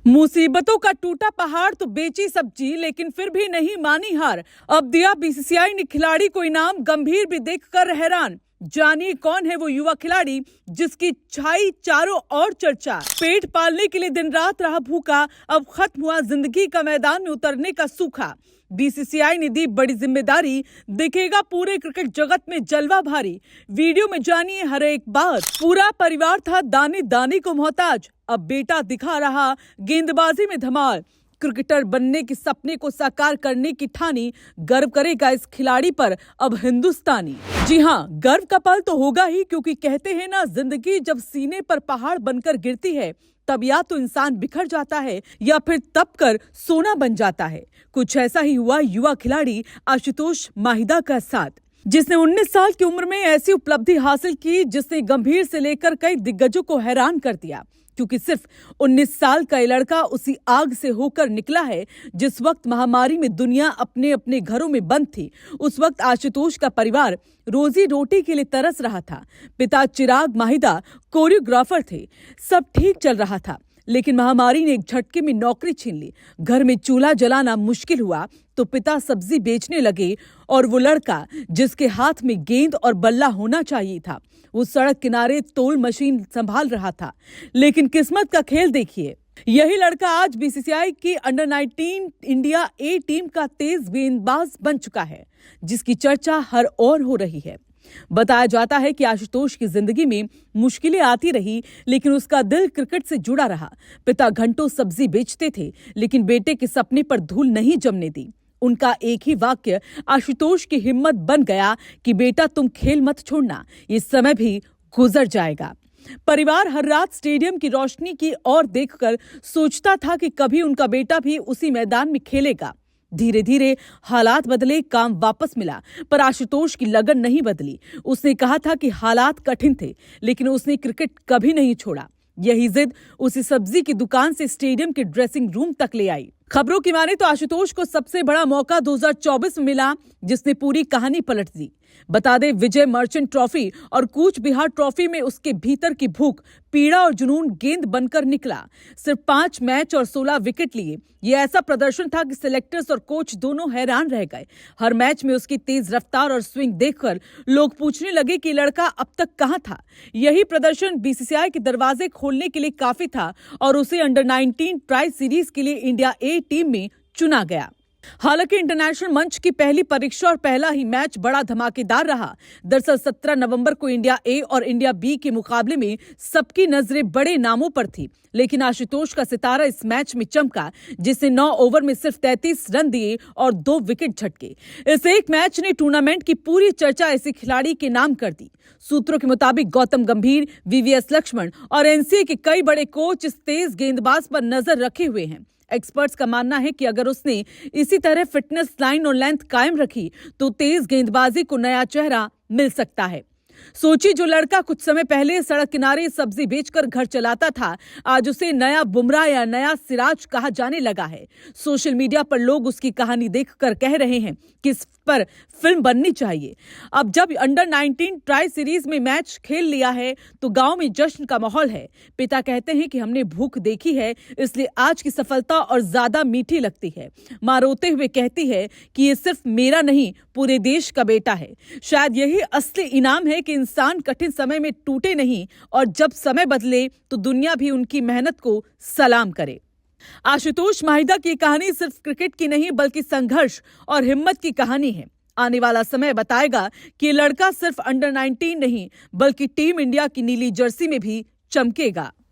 मुसीबतों का टूटा पहाड़ तो बेची सब्जी, लेकिन फिर भी नहीं मानी हार। अब दिया बीसीसीआई ने खिलाड़ी को इनाम, गंभीर भी देखकर हैरान। जानिए कौन है वो युवा खिलाड़ी जिसकी छाई चारों ओर चर्चा। पेट पालने के लिए दिन रात रहा भूखा, अब खत्म हुआ जिंदगी का मैदान में उतरने का सूखा। बीसीसीआई ने दी बड़ी जिम्मेदारी, दिखेगा पूरे क्रिकेट जगत में जलवा भारी। वीडियो में जानिए हर एक बात। पूरा परिवार था दाने दाने को मोहताज, अब बेटा दिखा रहा गेंदबाजी में धमाल। क्रिकेटर बनने के सपने को साकार करने की ठानी, गर्व करेगा इस खिलाड़ी पर अब हिंदुस्तानी। जी हाँ, गर्व का पल तो होगा ही, क्योंकि कहते हैं ना, जिंदगी जब सीने पर पहाड़ बनकर गिरती है तब या तो इंसान बिखर जाता है या फिर तप कर सोना बन जाता है। कुछ ऐसा ही हुआ युवा खिलाड़ी आशुतोष माहिदा का साथ, जिसने 19 साल की उम्र में ऐसी उपलब्धि हासिल की जिसने गंभीर से लेकर कई दिग्गजों को हैरान कर दिया। क्योंकि सिर्फ 19 साल का ये लड़का उसी आग से होकर निकला है जिस वक्त महामारी में दुनिया अपने अपने घरों में बंद थी। उस वक्त आशुतोष का परिवार रोजी रोटी के लिए तरस रहा था। पिता चिराग माहिदा कोरियोग्राफर थे, सब ठीक चल रहा था, लेकिन महामारी ने एक झटके में नौकरी छीन ली। घर में चूल्हा जलाना मुश्किल हुआ तो पिता सब्जी बेचने लगे, और वो लड़का जिसके हाथ में गेंद और बल्ला होना चाहिए था, वो सड़क किनारे तोल मशीन संभाल रहा था। लेकिन किस्मत का खेल देखिए, यही लड़का आज बीसीसीआई की अंडर 19 इंडिया ए टीम का तेज गेंदबाज बन चुका है, जिसकी चर्चा हर ओर हो रही है। बताया जाता है कि आशुतोष की जिंदगी में मुश्किलें आती रही, लेकिन उसका दिल क्रिकेट से जुड़ा रहा। पिता घंटों सब्जी बेचते थे, लेकिन बेटे के सपने पर धूल नहीं जमने दी। उनका एक ही वाक्य आशुतोष की हिम्मत बन गया कि बेटा तुम खेल मत छोड़ना, ये समय भी गुजर जाएगा। परिवार हर रात स्टेडियम की रोशनी की ओर देखकर सोचता था कि कभी उनका बेटा भी उसी मैदान में खेलेगा। धीरे धीरे हालात बदले, काम वापस मिला, पर आशुतोष की लगन नहीं बदली। उसने कहा था कि हालात कठिन थे, लेकिन उसने क्रिकेट कभी नहीं छोड़ा। यही जिद उसी सब्जी की दुकान से स्टेडियम के ड्रेसिंग रूम तक ले आई। खबरों की माने तो आशुतोष को सबसे बड़ा मौका 2024 में मिला, जिसने पूरी कहानी पलट दी। बता दें, विजय मर्चेंट ट्रॉफी और कूच बिहार ट्रॉफी में उसके भीतर की भूख, पीड़ा और जुनून गेंद बनकर निकला। सिर्फ 5 मैच और 16 विकेट लिए। ये ऐसा प्रदर्शन था कि सिलेक्टर्स और कोच दोनों हैरान रह गए। हर मैच में उसकी तेज रफ्तार और स्विंग देखकर लोग पूछने लगे कि लड़का अब तक कहां था। यही प्रदर्शन बीसीसीआई के दरवाजे खोलने के लिए काफी था और उसे अंडर 19 ट्राई सीरीज के लिए इंडिया ए टीम में चुना गया। हालांकि इंटरनेशनल मंच की पहली परीक्षा और पहला ही मैच बड़ा धमाकेदार रहा। दरअसल 17 नवंबर को इंडिया ए और इंडिया बी के मुकाबले में सबकी नजरें बड़े नामों पर थी, लेकिन आशुतोष का सितारा इस मैच में चमका, जिसने 9 ओवर में सिर्फ 33 रन दिए और 2 विकेट झटके। इस एक मैच ने टूर्नामेंट की पूरी चर्चा इसी खिलाड़ी के नाम कर दी। सूत्रों के मुताबिक गौतम गंभीर, वीवीएस लक्ष्मण और एनसीए के कई बड़े कोच इस तेज गेंदबाज पर नजर रखे हुए हैं। एक्सपर्ट्स का मानना है कि अगर उसने इसी तरह फिटनेस, लाइन और लेंथ कायम रखी तो तेज गेंदबाजी को नया चेहरा मिल सकता है। सोचिए, जो लड़का कुछ समय पहले सड़क किनारे सब्जी बेचकर घर चलाता था, आज उसे नया बुमराह या नया सिराज कहा जाने लगा है। सोशल मीडिया पर लोग उसकी कहानी देखकर कह रहे हैं कि इस पर फिल्म बननी चाहिए। अब जब अंडर 19 ट्राई सीरीज में मैच खेल लिया है तो गांव में जश्न का माहौल है। पिता कहते हैं कि हमने भूख देखी है, इसलिए आज की सफलता और ज्यादा मीठी लगती है। मां रोते हुए कहती है कि ये सिर्फ मेरा नहीं, पूरे देश का बेटा है। शायद यही असली इनाम है कि इंसान कठिन समय में टूटे नहीं, और जब समय बदले तो दुनिया भी उनकी मेहनत को सलाम करे। आशुतोष माहिदा की कहानी सिर्फ क्रिकेट की नहीं, बल्कि संघर्ष और हिम्मत की कहानी है। आने वाला समय बताएगा कि ये लड़का सिर्फ अंडर 19 नहीं, बल्कि टीम इंडिया की नीली जर्सी में भी चमकेगा।